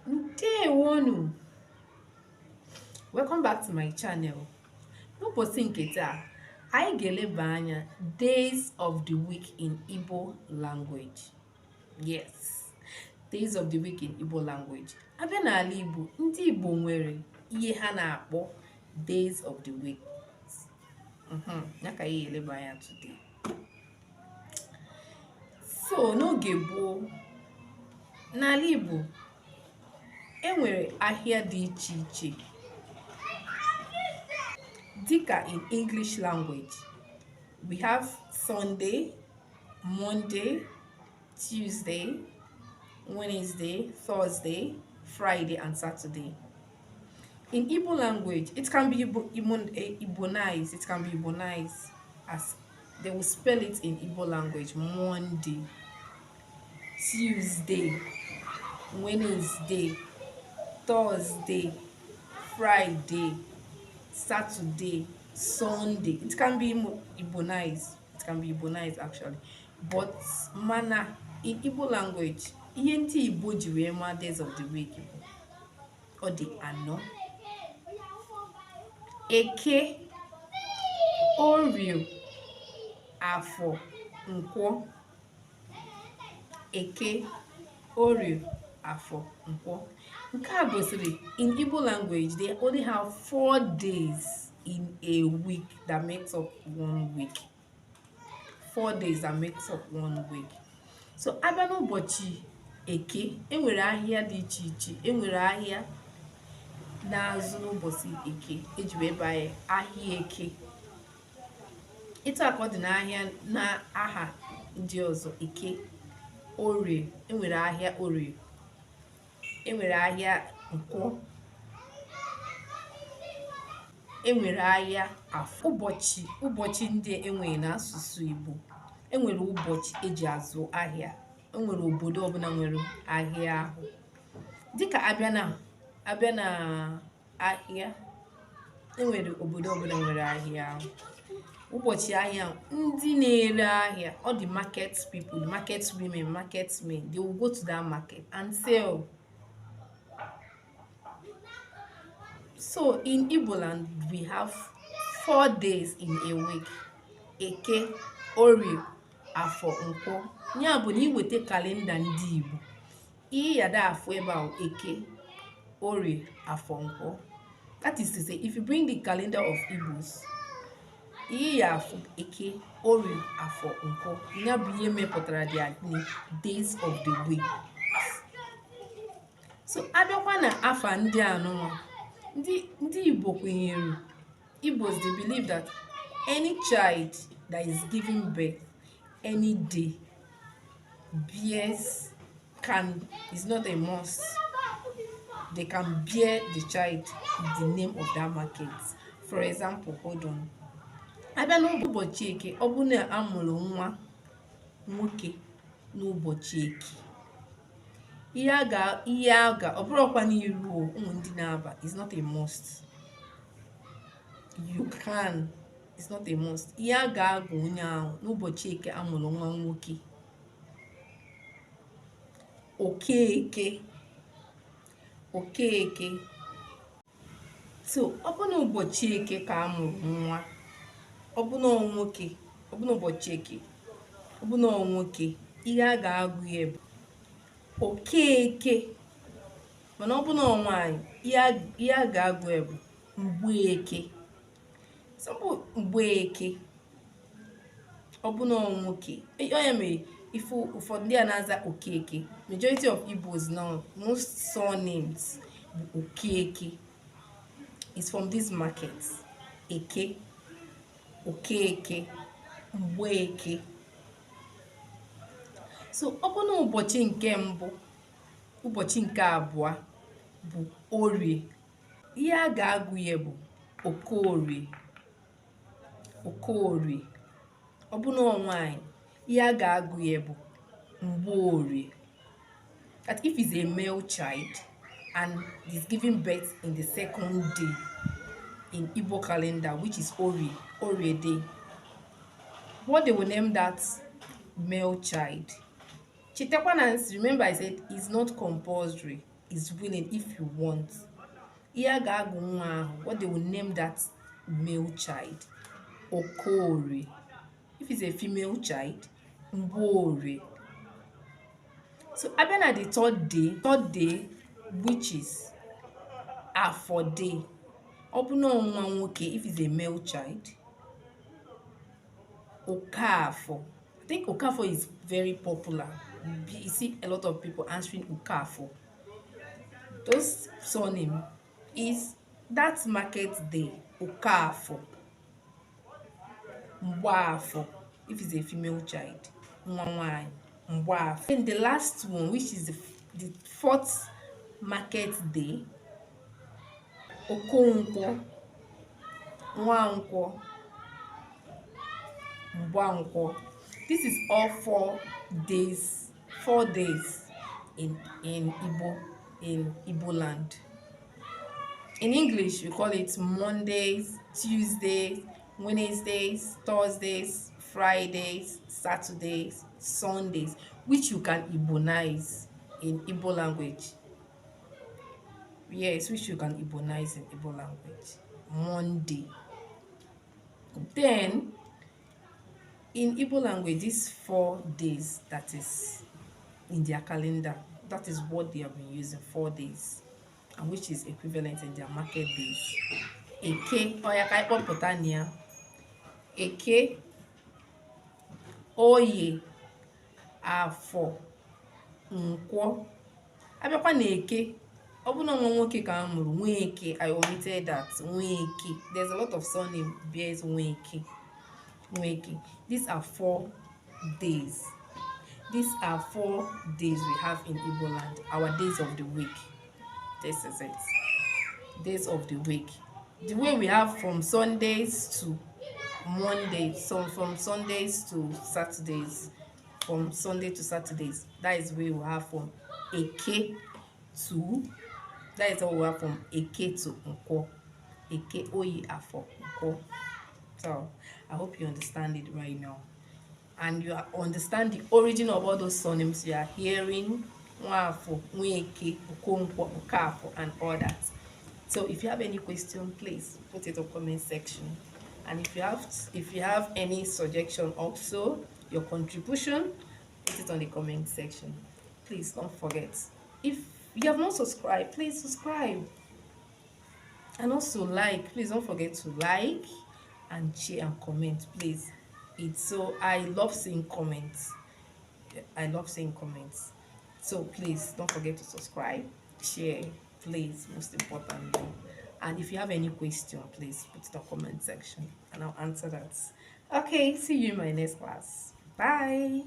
Ndewonu. Welcome back to my channel. N'ụbọchị nke taa, anyị ga-eleba anya days of the week in Igbo language. Yes, days of the week in Igbo language. Abịa n'ala Igbo, ndị Igbo nwere ihe ha na-akpọ days of the week. Ya ka anyị eleba anya today. So, n'oge gboo, n'ala Igbo, enwere ahịa dị iche iche. Dịka in English language, we have Sunday, Monday, Tuesday, Wednesday, Thursday, Friday, and Saturday. In Igbo language, it can be Igbonized. It can be Igbonized as they will spell it in Igbo language: Monday, Tuesday, Wednesday, Thursday, Friday, Saturday, Sunday. It can be Igbonized. It can be Igbonized actually. But mana in Igbo language, ihe ndị Igbo ji wee ma days of the week ọ dị anọ: Eke, Orie, Afọ, Nkwọ. Eke, Orie, Afọ, Nkwọ. Nke a gosiri in Igbo language they only have 4 days in a week that makes up 1 week. 4 days that makes up 1 week. So abịa n'ụbọchị Eke, enwere ahịa dị iche iche. Enwere ahịa n'azụ n'ụbọchị Eke, eji wee banye ahịa Eke. Ịtụ aka ọ dị n'ahịa na aha ndị ọzọ: Eke, Orie, enwere ahịa Orie, enwere ahịa Nkwọ, enwere ahịa Afọ. Ụbọchị ndị enwere n'asụsụ Igbo. Enwere ụbọchị eji azụ ahịa. Enwere obodo ọbụla nwere ahịa ahụ. Dịka abịa na ahịa, enwere obodo ọbụla nwere ahịa ahụ. Ụbọchị ahịa, ndị na-ere ahịa, all the market people, the market women, market men, they will go to that market and sell. So in Igbo land, we have 4 days in a week: Eke, Orie, Afọ, Nkwọ. Ya bụ na iweta kalenda ndị Igbo, ihe ya da afọ ebe ahụ: Eke, Orie, Afọ, Nkwọ. That is to say, if you bring the calendar of Igbos, ihe ya afọ Eke, Orie, Afọ, Nkwọ. Ya bụ ihe mepụtara the days of the week. So abịakwa na afa ndị anụnwa, ndị Igbo kwenyere, Igbos, they believe that any child that is giving birth any day is not a must. They can bear the child with the name of that market. For example, hold on. Abịa n'ụbọchị Eke, ọ bụ na amụrụ nwa nwoke n'ụbọchị Eke, ihe aga ọ bụrụkwa n'iru ụmụ ndị na-aba, is not a must. You can, it's not a must. Ihe a ga-agụ onye ahụ n'ụbọchị Eke amụrụ nwa nwoke: Okeke. So ọ bụ n'ụbọchị Eke ka amụrụ nwa, ọ bụ na nwoke, ọ bụ n'ụbọchị Eke, ọ bụ na nwoke, ihe a ga-agụ ya bụ Okeke. Mana ọ bụ na nwaanyị, ihe a ga-agụ ya bụ Mgbeke. Simple Mgbeke. Ọ bụ na nwoke, onye mere ifu ụfọdụ ndị a na-aza Okeke. Majority of Igbos now, most surnames bụ Okeke. It's from these markets: Eke, Okeke, Mgbeke. So ọ bụ na ụbọchị nke mbụ, ụbọchị nke abụọ bụ Orie, ihe a ga-agụ ya bụ Okorie. Ọ bụ na nwaanyị, ihe a ga-agụ ya bụ Mgborie. That if it's a male child and is giving birth in the 2nd day in Igbo calendar, which is Orie day, what they will name that male child. Chetakwa na remember I said it's not compulsory. is willing, if you want. Ihe ga-agụ nwa ahụ, what they will name that male child, Okorie. If it's a female child, Mgborie. So abịa na the third day, which is Afọ day. Ọ bụ na nwa nwoke, if it's a male child, Okafọ. I think Okafọ is very popular. You see a lot of people answering Okafọ. Those surname is that market day, Okafọ. Mgbafọ, if it's a female child, nwa nwaanyị, Mgbafọ. And the last one, which is the fourth market day, Okonkwo, Nwankwọ, Mgbankwọ. This is all 4 days in Igbo land. In English, we call it Mondays, Tuesdays, Wednesdays, Thursdays, Fridays, Saturdays, Sundays, which you can Igbonize in Igbo language. Yes, which you can Igbonize in Igbo language. Monday. Then, in Igbo language, these 4 days that is in their calendar, that is what they have been using, 4 days, and which is equivalent in their market days. Eke, Oyaka Ipopotania, Eke, Oye, Afọ, Nkwọ. Abịakwa na Eke, ọ bụ na nwa nwoke ka a mụrụ, Nweke. I omitted that, Nweke. There's a lot of surname bears Nweke. Nweke. These are 4 days. These are 4 days we have in Igbo land, our days of the week. This is it. Days of the week. The way we have from Sundays to Mondays, so from Sundays to Saturdays, from Sunday to Saturdays, that is where we have from Eke to, that is how we have from Eke to Nkwọ. Eke, Oye, Afọ, Nkwọ. So I hope you understand it right now, and you understand the origin of all those surnames you are hearing, Nwafọ, Nweke, Okonkwo, Okafọ, and all that. So if you have any question, please put it in the comment section, and if you have any suggestion, also your contribution, put it on the comment section. Please don't forget, if you have not subscribed, please subscribe, and also like. Please don't forget to like and share and comment, please. I love seeing comments. I love seeing comments. So please don't forget to subscribe, share, please, most importantly. And if you have any question, please put it in the comment section and I'll answer that. Okay, see you in my next class. Bye.